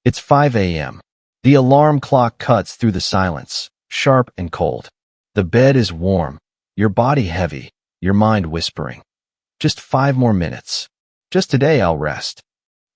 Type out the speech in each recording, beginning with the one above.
It's 5 a.m. The alarm clock cuts through the silence, sharp and cold. The bed is warm, your body heavy, your mind whispering. Just 5 more minutes. Just today I'll rest.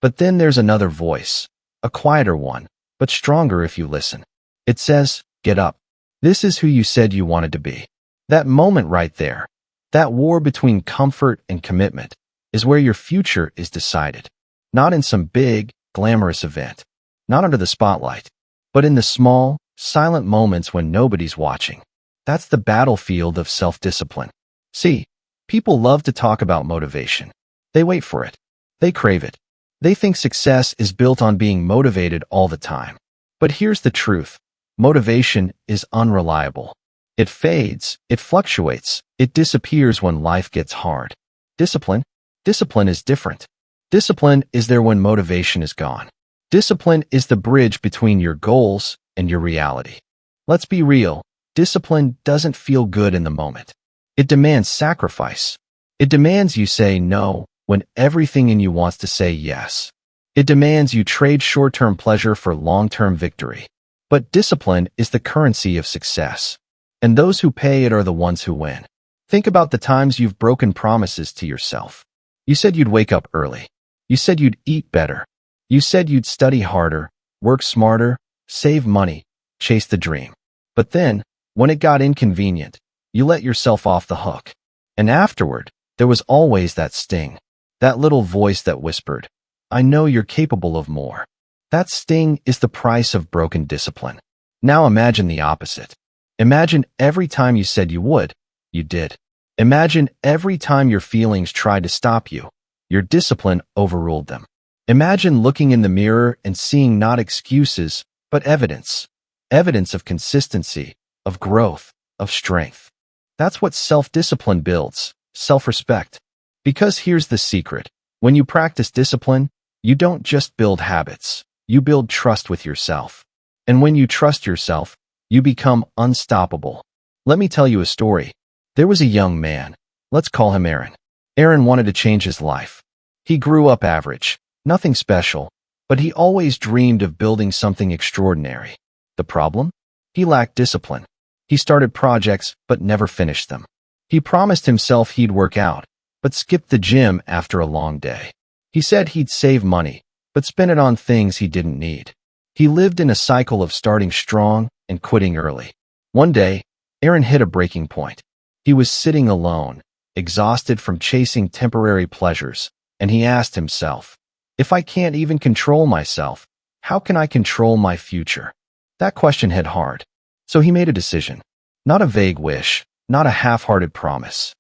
But then there's another voice, a quieter one, but stronger if you listen. It says, get up. This is who you said you wanted to be. That moment right there, that war between comfort and commitment, is where your future is decided. Not in some big, glamorous event, not under the spotlight, but in the small, silent moments when nobody's watching. That's the battlefield of self-discipline. See, people love to talk about motivation. They wait for it. They crave it. They think success is built on being motivated all the time. But here's the truth. Motivation is unreliable. It fades, it fluctuates, it disappears when life gets hard. Discipline is different. Discipline is there when motivation is gone. Discipline is the bridge between your goals and your reality. Let's be real, discipline doesn't feel good in the moment. It demands sacrifice. It demands you say no when everything in you wants to say yes. It demands you trade short-term pleasure for long-term victory. But discipline is the currency of success. And those who pay it are the ones who win. Think about the times you've broken promises to yourself. You said you'd wake up early. You said you'd eat better. You said you'd study harder, work smarter, save money, chase the dream. But then, when it got inconvenient, you let yourself off the hook. And afterward, there was always that sting. That little voice that whispered, I know you're capable of more. That sting is the price of broken discipline. Now imagine the opposite. Imagine every time you said you would, you did. Imagine every time your feelings tried to stop you, your discipline overruled them. Imagine looking in the mirror and seeing not excuses, but evidence. Evidence of consistency, of growth, of strength. That's what self-discipline builds, self-respect. Because here's the secret. When you practice discipline, you don't just build habits. You build trust with yourself. And when you trust yourself, you become unstoppable. Let me tell you a story. There was a young man. Let's call him Aaron. Aaron wanted to change his life. He grew up average, nothing special, but he always dreamed of building something extraordinary. The problem? He lacked discipline. He started projects, but never finished them. He promised himself he'd work out, but skipped the gym after a long day. He said he'd save money, but spent it on things he didn't need. He lived in a cycle of starting strong and quitting early. One day, Aaron hit a breaking point. He was sitting alone, exhausted from chasing temporary pleasures, and he asked himself, if I can't even control myself, how can I control my future? That question hit hard. So he made a decision. Not a vague wish, not a half-hearted promise.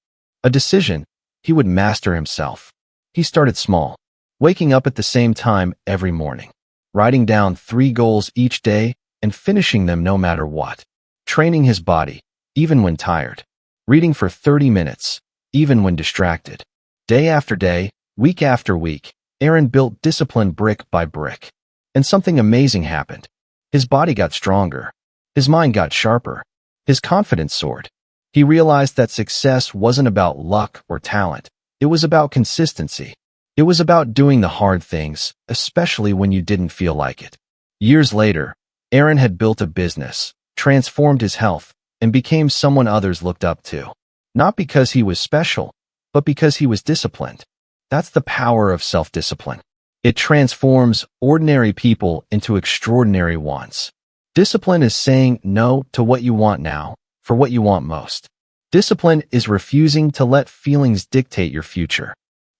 A decision. He would master himself. He started small, waking up at the same time every morning, writing down 3 goals each day and finishing them no matter what, training his body, even when tired, reading for 30 minutes, even when distracted. Day after day, week after week, Aaron built discipline brick by brick. And something amazing happened. His body got stronger. His mind got sharper. His confidence soared. He realized that success wasn't about luck or talent. It was about consistency. It was about doing the hard things, especially when you didn't feel like it. Years later, Aaron had built a business, transformed his health, and became someone others looked up to. Not because he was special, but because he was disciplined. That's the power of self-discipline. It transforms ordinary people into extraordinary ones. Discipline is saying no to what you want now for what you want most. Discipline is refusing to let feelings dictate your future.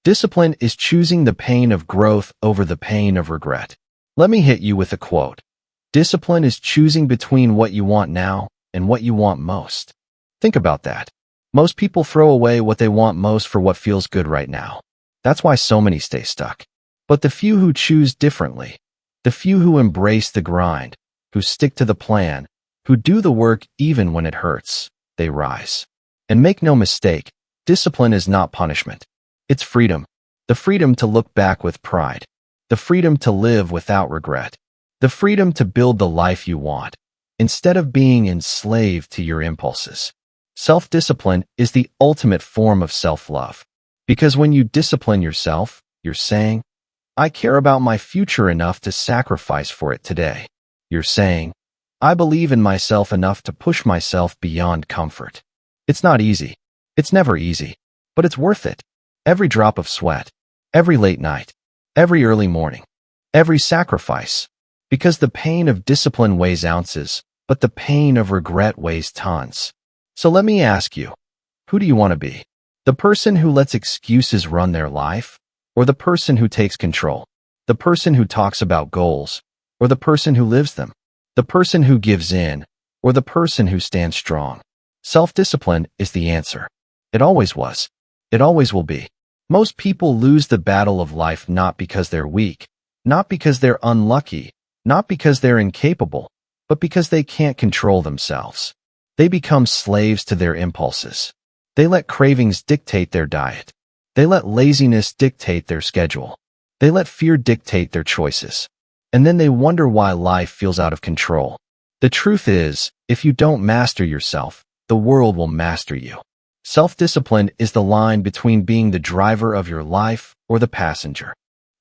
Discipline is choosing the pain of growth over the pain of regret. Let me hit you with a quote. Discipline is choosing between what you want now and what you want most. Think about that. Most people throw away what they want most for what feels good right now. That's why so many stay stuck. But the few who choose differently, the few who embrace the grind, who stick to the plan, who do the work even when it hurts, they rise. And make no mistake, discipline is not punishment. It's freedom. The freedom to look back with pride. The freedom to live without regret. The freedom to build the life you want, instead of being enslaved to your impulses. Self-discipline is the ultimate form of self-love. Because when you discipline yourself, you're saying, I care about my future enough to sacrifice for it today. You're saying, I believe in myself enough to push myself beyond comfort. It's not easy. It's never easy. But it's worth it. Every drop of sweat, every late night, every early morning, every sacrifice. Because the pain of discipline weighs ounces, but the pain of regret weighs tons. So let me ask you, who do you want to be? The person who lets excuses run their life? Or the person who takes control? The person who talks about goals? Or the person who lives them? The person who gives in? Or the person who stands strong? Self-discipline is the answer. It always was. It always will be. Most people lose the battle of life not because they're weak, not because they're unlucky, not because they're incapable, but because they can't control themselves. They become slaves to their impulses. They let cravings dictate their diet. They let laziness dictate their schedule. They let fear dictate their choices. And then they wonder why life feels out of control. The truth is, if you don't master yourself, the world will master you. Self-discipline is the line between being the driver of your life or the passenger,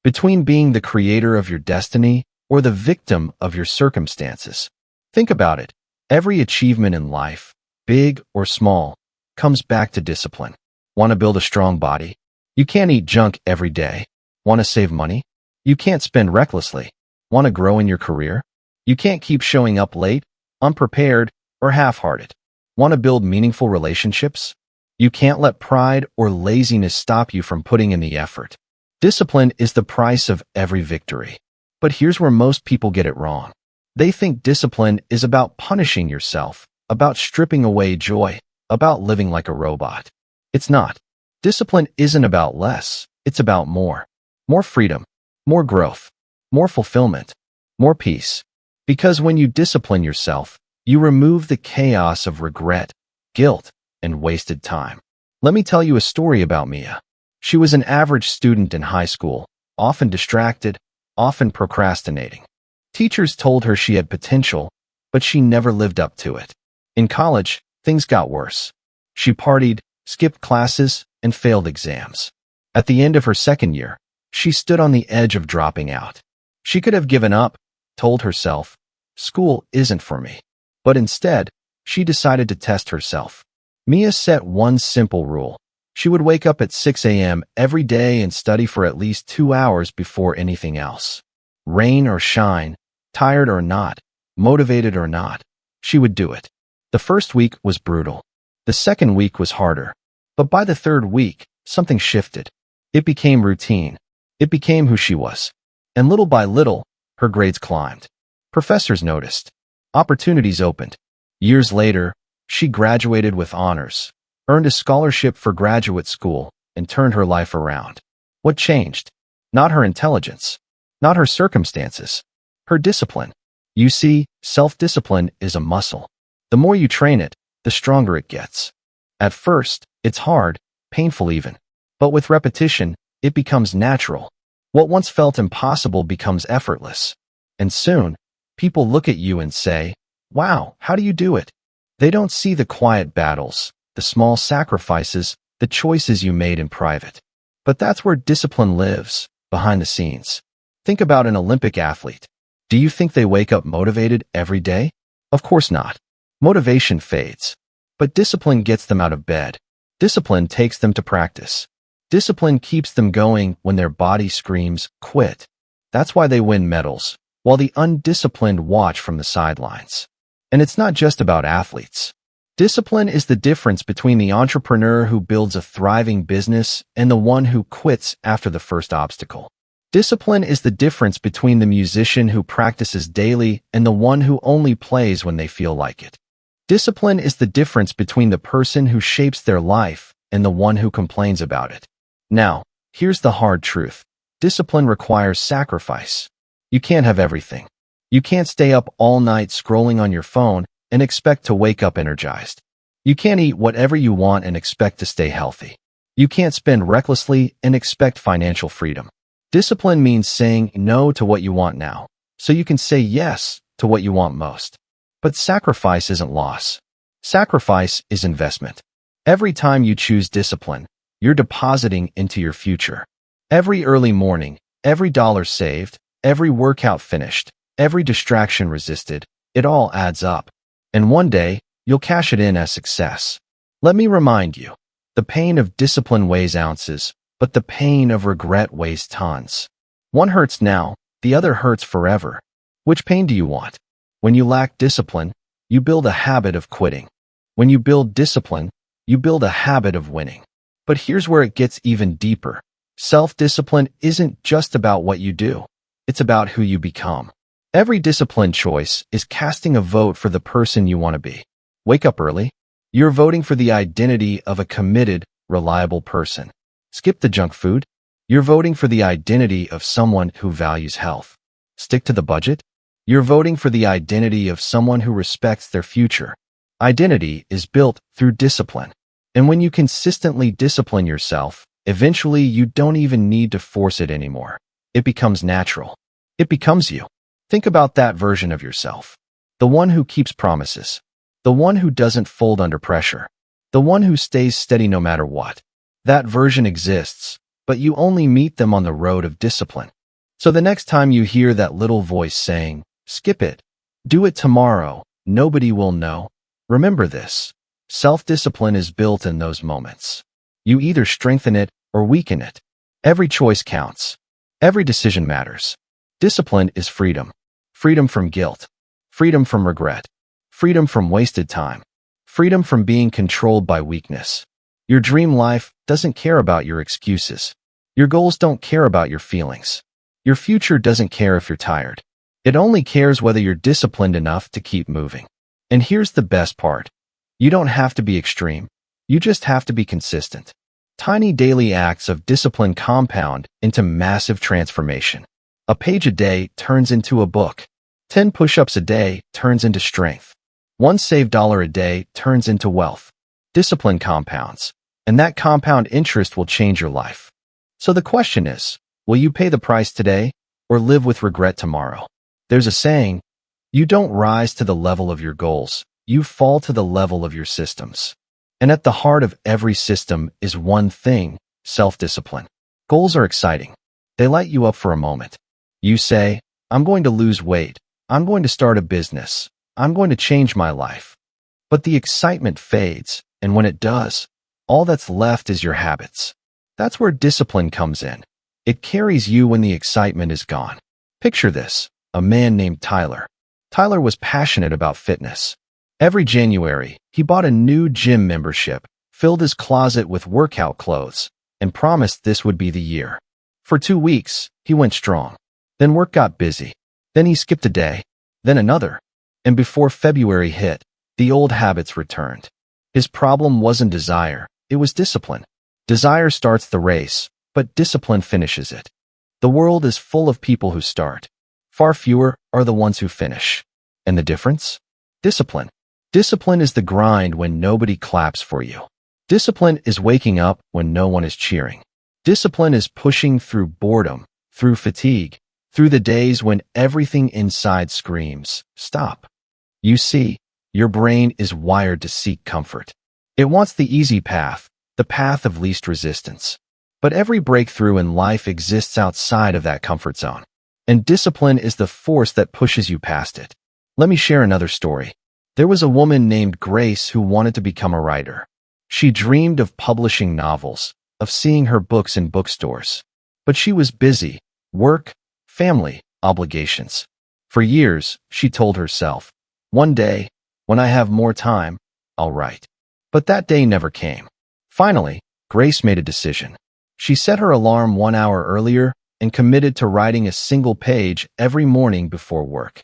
between being the creator of your destiny or the victim of your circumstances. Think about it. Every achievement in life, big or small, comes back to discipline. Want to build a strong body? You can't eat junk every day. Want to save money? You can't spend recklessly. Want to grow in your career? You can't keep showing up late, unprepared, or half-hearted. Want to build meaningful relationships? You can't let pride or laziness stop you from putting in the effort. Discipline is the price of every victory. But here's where most people get it wrong. They think discipline is about punishing yourself, about stripping away joy, about living like a robot. It's not. Discipline isn't about less. It's about more. More freedom, more growth, more fulfillment, more peace. Because when you discipline yourself, you remove the chaos of regret, guilt, and wasted time. Let me tell you a story about Mia. She was an average student in high school, often distracted, often procrastinating. Teachers told her she had potential, but she never lived up to it. In college, things got worse. She partied, skipped classes, and failed exams. At the end of her second year, she stood on the edge of dropping out. She could have given up, told herself, school isn't for me. But instead, she decided to test herself. Mia set one simple rule. She would wake up at 6 a.m. every day and study for at least 2 hours before anything else. Rain or shine, tired or not, motivated or not, she would do it. The first week was brutal. The second week was harder. But by the third week, something shifted. It became routine. It became who she was. And little by little, her grades climbed. Professors noticed. Opportunities opened. Years later, she graduated with honors, earned a scholarship for graduate school, and turned her life around. What changed? Not her intelligence, not her circumstances, her discipline. You see, self-discipline is a muscle. The more you train it, the stronger it gets. At first, it's hard, painful even. But with repetition, it becomes natural. What once felt impossible becomes effortless. And soon, people look at you and say, wow, how do you do it? They don't see the quiet battles, the small sacrifices, the choices you made in private. But that's where discipline lives, behind the scenes. Think about an Olympic athlete. Do you think they wake up motivated every day? Of course not. Motivation fades. But discipline gets them out of bed. Discipline takes them to practice. Discipline keeps them going when their body screams, quit. That's why they win medals, while the undisciplined watch from the sidelines. And it's not just about athletes. Discipline is the difference between the entrepreneur who builds a thriving business and the one who quits after the first obstacle. Discipline is the difference between the musician who practices daily and the one who only plays when they feel like it. Discipline is the difference between the person who shapes their life and the one who complains about it. Now, here's the hard truth. Discipline requires sacrifice. You can't have everything. You can't stay up all night scrolling on your phone and expect to wake up energized. You can't eat whatever you want and expect to stay healthy. You can't spend recklessly and expect financial freedom. Discipline means saying no to what you want now, so you can say yes to what you want most. But sacrifice isn't loss. Sacrifice is investment. Every time you choose discipline, you're depositing into your future. Every early morning, Every dollar saved, every workout finished, every distraction resisted, it all adds up. And one day, you'll cash it in as success. Let me remind you, the pain of discipline weighs ounces, but the pain of regret weighs tons. One hurts now, the other hurts forever. Which pain do you want? When you lack discipline, you build a habit of quitting. When you build discipline, you build a habit of winning. But here's where it gets even deeper. Self-discipline isn't just about what you do. It's about who you become. Every discipline choice is casting a vote for the person you want to be. Wake up early. You're voting for the identity of a committed, reliable person. Skip the junk food. You're voting for the identity of someone who values health. Stick to the budget. You're voting for the identity of someone who respects their future. Identity is built through discipline. And when you consistently discipline yourself, eventually you don't even need to force it anymore. It becomes natural. It becomes you. Think about that version of yourself. The one who keeps promises. The one who doesn't fold under pressure. The one who stays steady no matter what. That version exists, but you only meet them on the road of discipline. So the next time you hear that little voice saying, "Skip it. Do it tomorrow. Nobody will know," remember this. Self-discipline is built in those moments. You either strengthen it or weaken it. Every choice counts. Every decision matters. Discipline is freedom. Freedom from guilt. Freedom from regret. Freedom from wasted time. Freedom from being controlled by weakness. Your dream life doesn't care about your excuses. Your goals don't care about your feelings. Your future doesn't care if you're tired. It only cares whether you're disciplined enough to keep moving. And here's the best part. You don't have to be extreme. You just have to be consistent. Tiny daily acts of discipline compound into massive transformation. A page a day turns into a book. 10 push-ups a day turns into strength. One saved dollar a day turns into wealth. Discipline compounds, and that compound interest will change your life. So the question is, will you pay the price today or live with regret tomorrow? There's a saying, you don't rise to the level of your goals, you fall to the level of your systems. And at the heart of every system is one thing, self-discipline. Goals are exciting. They light you up for a moment. You say, I'm going to lose weight. I'm going to start a business. I'm going to change my life. But the excitement fades, and when it does, all that's left is your habits. That's where discipline comes in. It carries you when the excitement is gone. Picture this, a man named Tyler. Tyler was passionate about fitness. Every January, he bought a new gym membership, filled his closet with workout clothes, and promised this would be the year. For 2 weeks, he went strong. Then work got busy. Then he skipped a day, then another. And before February hit, the old habits returned. His problem wasn't desire, it was discipline. Desire starts the race, but discipline finishes it. The world is full of people who start. Far fewer are the ones who finish. And the difference? Discipline. Discipline is the grind when nobody claps for you. Discipline is waking up when no one is cheering. Discipline is pushing through boredom, through fatigue, through the days when everything inside screams, stop. You see, your brain is wired to seek comfort. It wants the easy path, the path of least resistance. But every breakthrough in life exists outside of that comfort zone. And discipline is the force that pushes you past it. Let me share another story. There was a woman named Grace who wanted to become a writer. She dreamed of publishing novels, of seeing her books in bookstores. But she was busy, work, family, obligations. For years, she told herself, one day, when I have more time, I'll write. But that day never came. Finally, Grace made a decision. She set her alarm 1 hour earlier and committed to writing a single page every morning before work.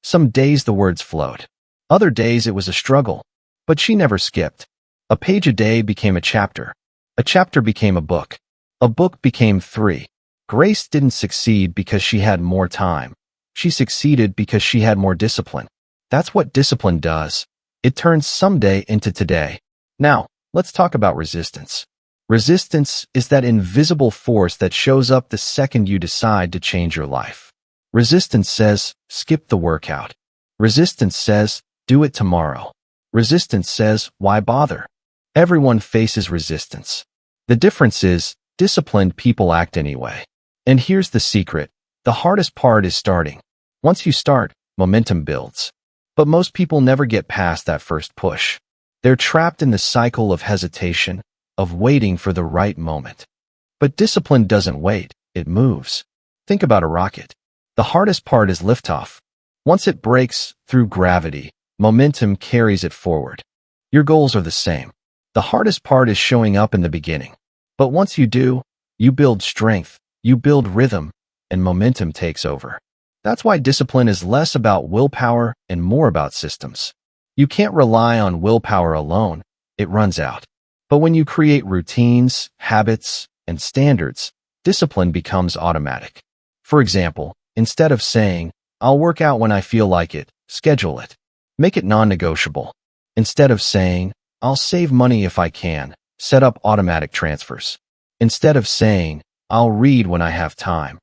Some days the words flowed. Other days it was a struggle, but she never skipped. A page a day became a chapter. A chapter became a book. A book became 3. Grace didn't succeed because she had more time. She succeeded because she had more discipline. That's what discipline does. It turns someday into today. Now, let's talk about resistance. Resistance is that invisible force that shows up the second you decide to change your life. Resistance says, skip the workout. Resistance says, do it tomorrow. Resistance says, why bother? Everyone faces resistance. The difference is, disciplined people act anyway. And here's the secret. The hardest part is starting. Once you start, momentum builds. But most people never get past that first push. They're trapped in the cycle of hesitation, of waiting for the right moment. But discipline doesn't wait, it moves. Think about a rocket. The hardest part is liftoff. Once it breaks through gravity, momentum carries it forward. Your goals are the same. The hardest part is showing up in the beginning. But once you do, you build strength, you build rhythm, and momentum takes over. That's why discipline is less about willpower and more about systems. You can't rely on willpower alone, it runs out. But when you create routines, habits, and standards, discipline becomes automatic. For example, instead of saying, "I'll work out when I feel like it," schedule it. Make it non-negotiable. Instead of saying, "I'll save money if I can," set up automatic transfers. Instead of saying, "I'll read when I have time,"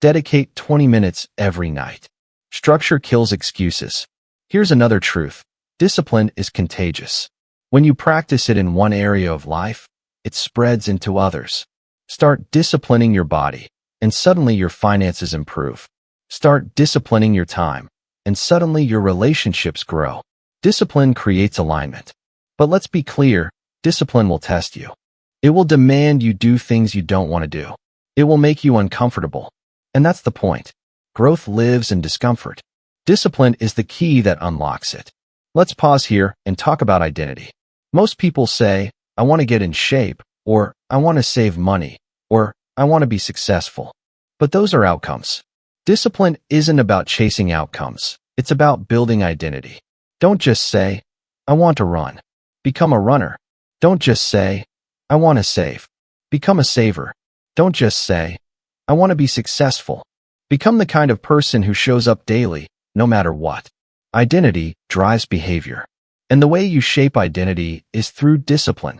dedicate 20 minutes every night. Structure kills excuses. Here's another truth. Discipline is contagious. When you practice it in one area of life, it spreads into others. Start disciplining your body, and suddenly your finances improve. Start disciplining your time, and suddenly your relationships grow. Discipline creates alignment. But let's be clear, discipline will test you. It will demand you do things you don't want to do. It will make you uncomfortable. And that's the point. Growth lives in discomfort. Discipline is the key that unlocks it. Let's pause here and talk about identity. Most people say, "I want to get in shape," or "I want to save money," or "I want to be successful." But those are outcomes. Discipline isn't about chasing outcomes. It's about building identity. Don't just say, "I want to run." Become a runner. Don't just say, "I want to save." Become a saver. Don't just say, "I want to be successful." Become the kind of person who shows up daily, no matter what. Identity drives behavior. And the way you shape identity is through discipline.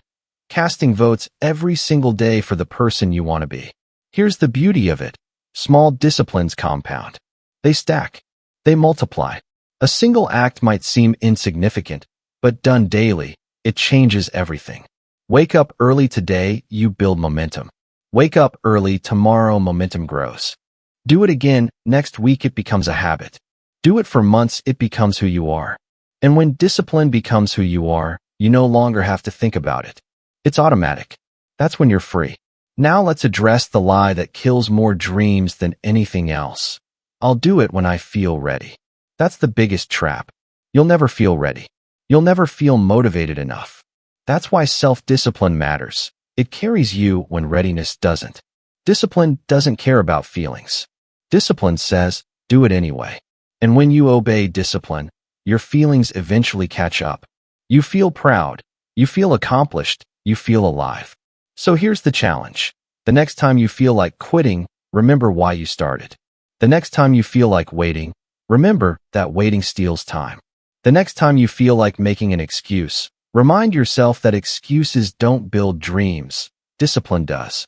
Casting votes every single day for the person you want to be. Here's the beauty of it. Small disciplines compound. They stack. They multiply. A single act might seem insignificant, but done daily, it changes everything. Wake up early today, you build momentum. Wake up early tomorrow, momentum grows. Do it again next week, it becomes a habit. Do it for months, it becomes who you are. And when discipline becomes who you are, you no longer have to think about it. It's automatic. That's when you're free. Now let's address the lie that kills more dreams than anything else. I'll do it when I feel ready. That's the biggest trap. You'll never feel ready. You'll never feel motivated enough. That's why self-discipline matters. It carries you when readiness doesn't. Discipline doesn't care about feelings. Discipline says, do it anyway. And when you obey discipline, your feelings eventually catch up. You feel proud. You feel accomplished. You feel alive. So here's the challenge. The next time you feel like quitting, remember why you started. The next time you feel like waiting, remember that waiting steals time. The next time you feel like making an excuse, remind yourself that excuses don't build dreams. Discipline does.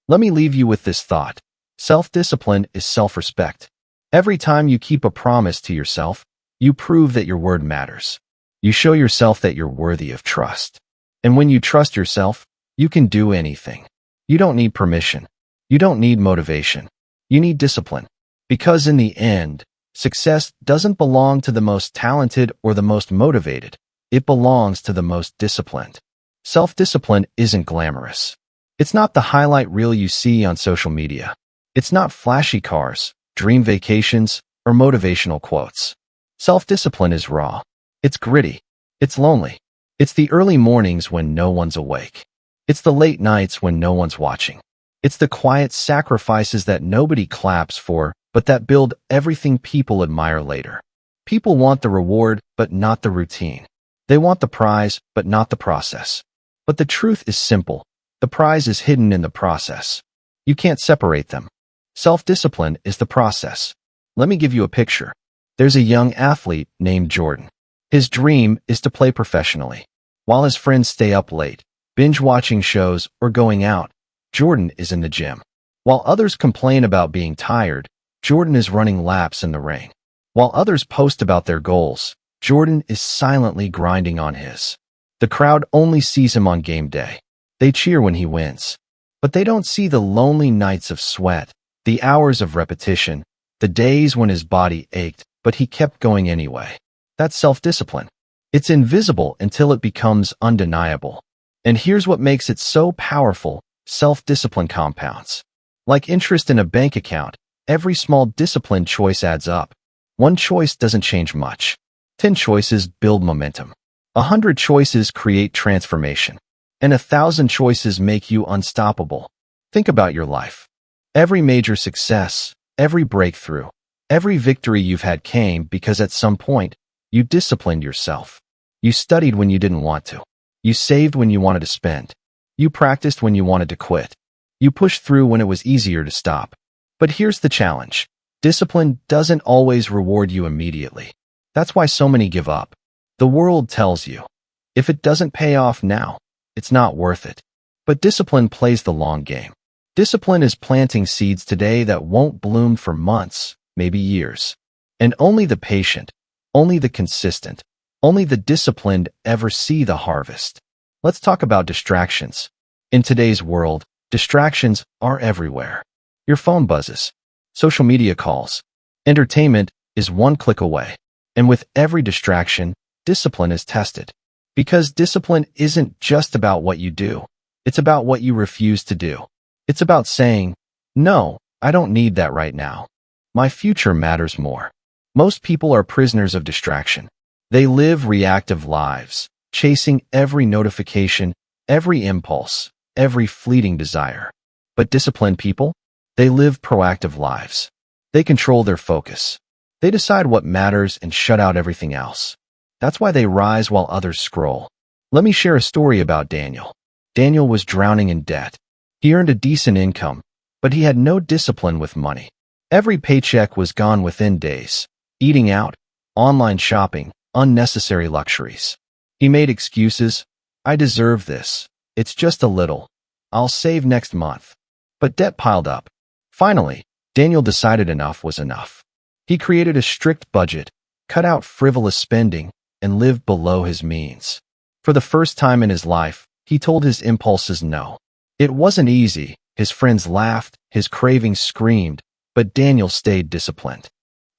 Let me leave you with this thought. Self-discipline is self-respect. Every time you keep a promise to yourself, you prove that your word matters. You show yourself that you're worthy of trust. And when you trust yourself, you can do anything. You don't need permission. You don't need motivation. You need discipline. Because in the end, success doesn't belong to the most talented or the most motivated. It belongs to the most disciplined. Self-discipline isn't glamorous. It's not the highlight reel you see on social media. It's not flashy cars, dream vacations, or motivational quotes. Self-discipline is raw. It's gritty. It's lonely. It's the early mornings when no one's awake. It's the late nights when no one's watching. It's the quiet sacrifices that nobody claps for, but that build everything people admire later. People want the reward, but not the routine. They want the prize, but not the process. But the truth is simple. The prize is hidden in the process. You can't separate them. Self-discipline is the process. Let me give you a picture. There's a young athlete named Jordan. His dream is to play professionally. While his friends stay up late, binge-watching shows, or going out, Jordan is in the gym. While others complain about being tired, Jordan is running laps in the rain. While others post about their goals, Jordan is silently grinding on his. The crowd only sees him on game day. They cheer when he wins. But they don't see the lonely nights of sweat, The hours of repetition, the days when his body ached, but he kept going anyway. That's self-discipline. It's invisible until it becomes undeniable. And here's what makes it so powerful: self-discipline compounds. Like interest in a bank account, every small disciplined choice adds up. One choice doesn't change much. 10 choices build momentum. 100 choices create transformation. And 1,000 choices make you unstoppable. Think about your life. Every major success, every breakthrough, every victory you've had came because at some point, you disciplined yourself. You studied when you didn't want to. You saved when you wanted to spend. You practiced when you wanted to quit. You pushed through when it was easier to stop. But here's the challenge. Discipline doesn't always reward you immediately. That's why so many give up. The world tells you, if it doesn't pay off now, it's not worth it. But discipline plays the long game. Discipline is planting seeds today that won't bloom for months, maybe years. And only the patient, only the consistent, only the disciplined ever see the harvest. Let's talk about distractions. In today's world, distractions are everywhere. Your phone buzzes. Social media calls. Entertainment is one click away. And with every distraction, discipline is tested. Because discipline isn't just about what you do. It's about what you refuse to do. It's about saying, no, I don't need that right now. My future matters more. Most people are prisoners of distraction. They live reactive lives, chasing every notification, every impulse, every fleeting desire. But disciplined people, they live proactive lives. They control their focus. They decide what matters and shut out everything else. That's why they rise while others scroll. Let me share a story about Daniel. Daniel was drowning in debt. He earned a decent income, but he had no discipline with money. Every paycheck was gone within days. Eating out, online shopping, unnecessary luxuries. He made excuses. I deserve this. It's just a little. I'll save next month. But debt piled up. Finally, Daniel decided enough was enough. He created a strict budget, cut out frivolous spending, and lived below his means. For the first time in his life, he told his impulses no. It wasn't easy. His friends laughed, his cravings screamed, but Daniel stayed disciplined.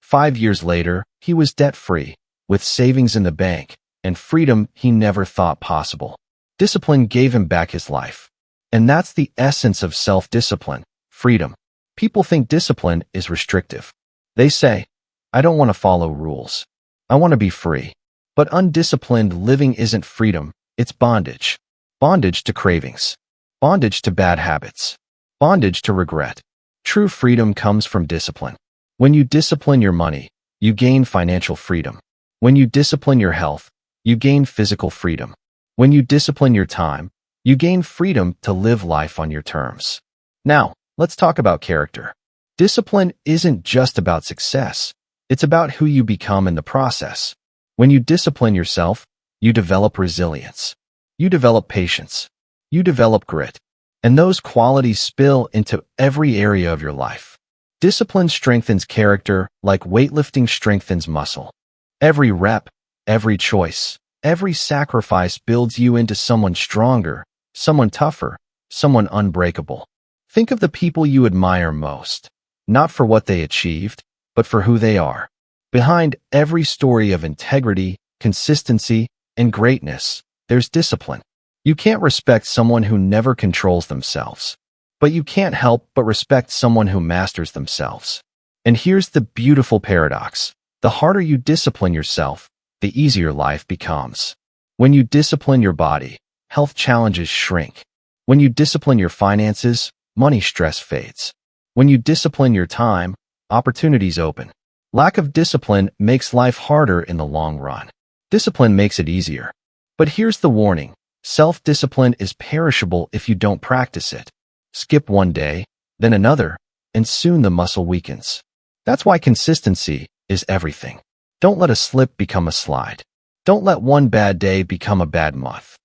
5 years later, he was debt-free, with savings in the bank, and freedom he never thought possible. Discipline gave him back his life. And that's the essence of self-discipline, freedom. People think discipline is restrictive. They say, I don't want to follow rules. I want to be free. But undisciplined living isn't freedom, it's bondage. Bondage to cravings. Bondage to bad habits. Bondage to regret. True freedom comes from discipline. When you discipline your money, you gain financial freedom. When you discipline your health, you gain physical freedom. When you discipline your time, you gain freedom to live life on your terms. Now, let's talk about character. Discipline isn't just about success. It's about who you become in the process. When you discipline yourself, you develop resilience. You develop patience. You develop grit. And those qualities spill into every area of your life. Discipline strengthens character like weightlifting strengthens muscle. Every rep, every choice, every sacrifice builds you into someone stronger, someone tougher, someone unbreakable. Think of the people you admire most, not for what they achieved, but for who they are. Behind every story of integrity, consistency, and greatness, there's discipline. You can't respect someone who never controls themselves, but you can't help but respect someone who masters themselves. And here's the beautiful paradox. The harder you discipline yourself, the easier life becomes. When you discipline your body, health challenges shrink. When you discipline your finances, money stress fades. When you discipline your time, opportunities open. Lack of discipline makes life harder in the long run. Discipline makes it easier. But here's the warning. Self-discipline is perishable if you don't practice it. Skip one day, then another, and soon the muscle weakens. That's why consistency is everything. Don't let a slip become a slide. Don't let one bad day become a bad month.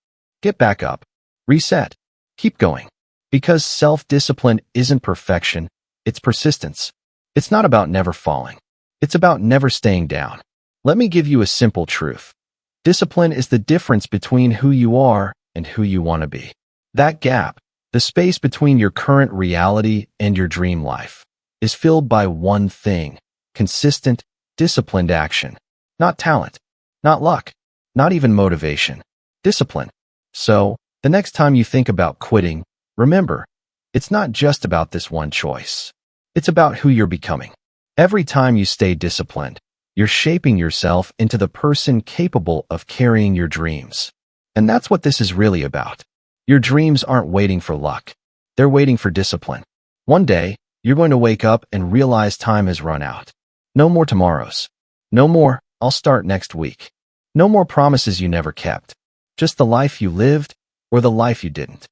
Get back up. Reset. Keep going. Because self-discipline isn't perfection, it's persistence. It's not about never falling. It's about never staying down. Let me give you a simple truth. Discipline is the difference between who you are and who you want to be. That gap, the space between your current reality and your dream life. is filled by one thing: consistent, disciplined action. Not talent, not luck, not even motivation. Discipline. So, the next time you think about quitting, remember, it's not just about this one choice. It's about who you're becoming. Every time you stay disciplined, you're shaping yourself into the person capable of carrying your dreams. And that's what this is really about. Your dreams aren't waiting for luck. They're waiting for discipline. One day, you're going to wake up and realize time has run out. No more tomorrows. No more, I'll start next week. No more promises you never kept. Just the life you lived or the life you didn't.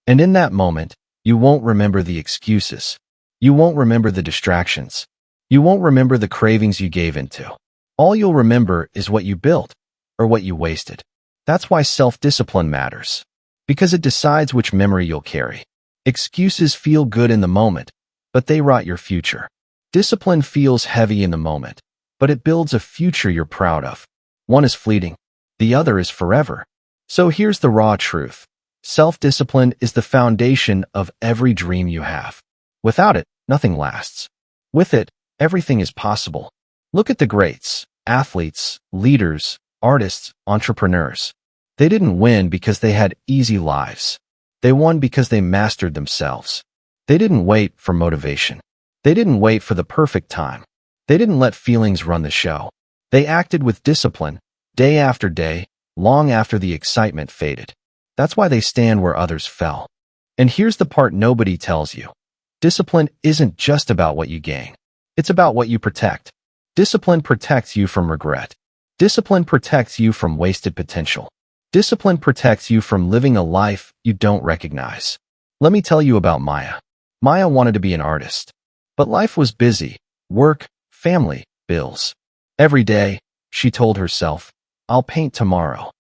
And in that moment, you won't remember the excuses. You won't remember the distractions. You won't remember the cravings you gave into. All you'll remember is what you built or what you wasted. That's why self-discipline matters, because it decides which memory you'll carry. Excuses feel good in the moment, but they rot your future. Discipline feels heavy in the moment, but it builds a future you're proud of. One is fleeting, the other is forever. So here's the raw truth. Self-discipline is the foundation of every dream you have. Without it, nothing lasts. With it, everything is possible. Look at the greats, athletes, leaders, artists, entrepreneurs. They didn't win because they had easy lives. They won because they mastered themselves. They didn't wait for motivation. They didn't wait for the perfect time. They didn't let feelings run the show. They acted with discipline, day after day, long after the excitement faded. That's why they stand where others fell. And here's the part nobody tells you. Discipline isn't just about what you gain. It's about what you protect. Discipline protects you from regret. Discipline protects you from wasted potential. Discipline protects you from living a life you don't recognize. Let me tell you about Maya. Maya wanted to be an artist. But life was busy. Work, family, bills. Every day, she told herself, I'll paint tomorrow.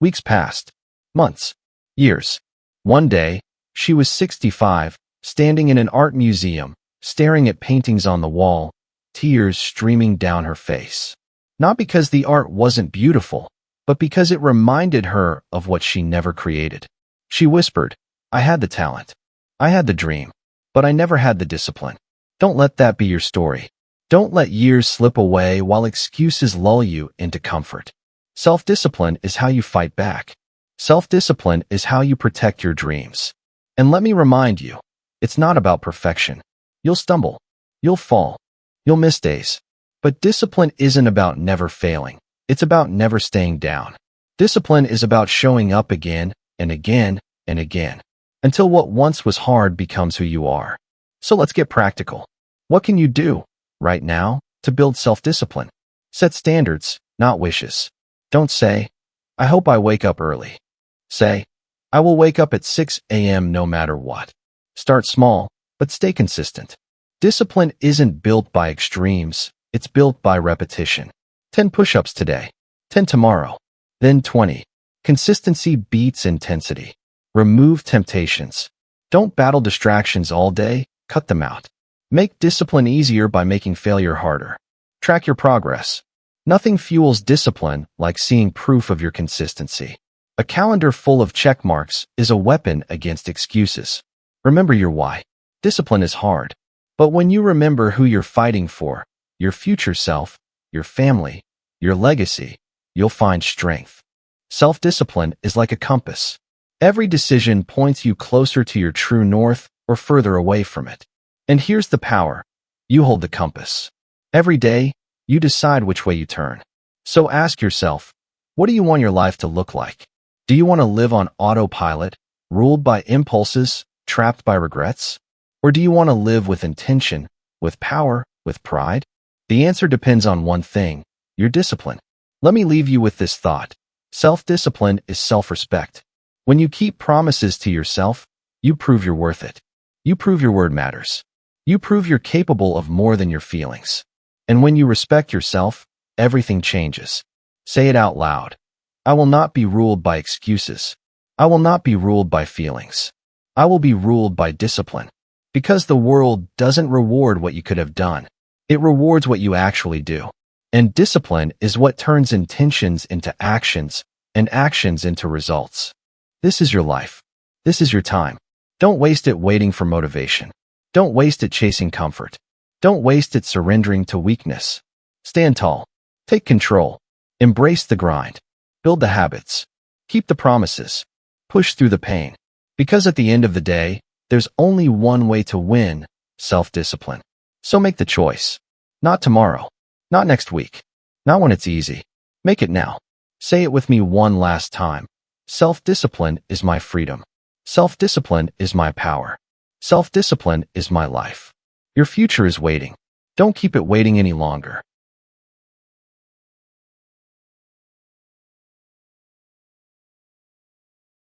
Weeks passed. Months. Years. One day, she was 65, standing in an art museum, staring at paintings on the wall, tears streaming down her face. Not because the art wasn't beautiful, but because it reminded her of what she never created. She whispered, I had the talent. I had the dream, but I never had the discipline. Don't let that be your story. Don't let years slip away while excuses lull you into comfort. Self-discipline is how you fight back. Self-discipline is how you protect your dreams. And let me remind you, it's not about perfection. You'll stumble. You'll fall. You'll miss days. But discipline isn't about never failing. It's about never staying down. Discipline is about showing up again and again and again, until what once was hard becomes who you are. So let's get practical. What can you do right now to build self-discipline? Set standards, not wishes. Don't say, I hope I wake up early. Say, I will wake up at 6 a.m. no matter what. Start small, but stay consistent. Discipline isn't built by extremes. It's built by repetition. 10 push-ups today, 10 tomorrow, then 20. Consistency beats intensity. Remove temptations. Don't battle distractions all day. Cut them out. Make discipline easier by making failure harder. Track your progress. Nothing fuels discipline like seeing proof of your consistency. A calendar full of check marks is a weapon against excuses. Remember your why. Discipline is hard. But when you remember who you're fighting for, your future self, your family, your legacy, you'll find strength. Self-discipline is like a compass. Every decision points you closer to your true north or further away from it. And here's the power. You hold the compass. Every day, you decide which way you turn. So ask yourself, what do you want your life to look like? Do you want to live on autopilot, ruled by impulses, trapped by regrets? Or do you want to live with intention, with power, with pride? The answer depends on one thing, your discipline. Let me leave you with this thought. Self-discipline is self-respect. When you keep promises to yourself, you prove you're worth it. You prove your word matters. You prove you're capable of more than your feelings. And when you respect yourself, everything changes. Say it out loud. I will not be ruled by excuses. I will not be ruled by feelings. I will be ruled by discipline. Because the world doesn't reward what you could have done. It rewards what you actually do. And discipline is what turns intentions into actions and actions into results. This is your life. This is your time. Don't waste it waiting for motivation. Don't waste it chasing comfort. Don't waste it surrendering to weakness. Stand tall. Take control. Embrace the grind. Build the habits. Keep the promises. Push through the pain. Because at the end of the day, there's only one way to win: self-discipline. So make the choice. Not tomorrow. Not next week. Not when it's easy. Make it now. Say it with me one last time. Self-discipline is my freedom. Self-discipline is my power. Self-discipline is my life. Your future is waiting. Don't keep it waiting any longer.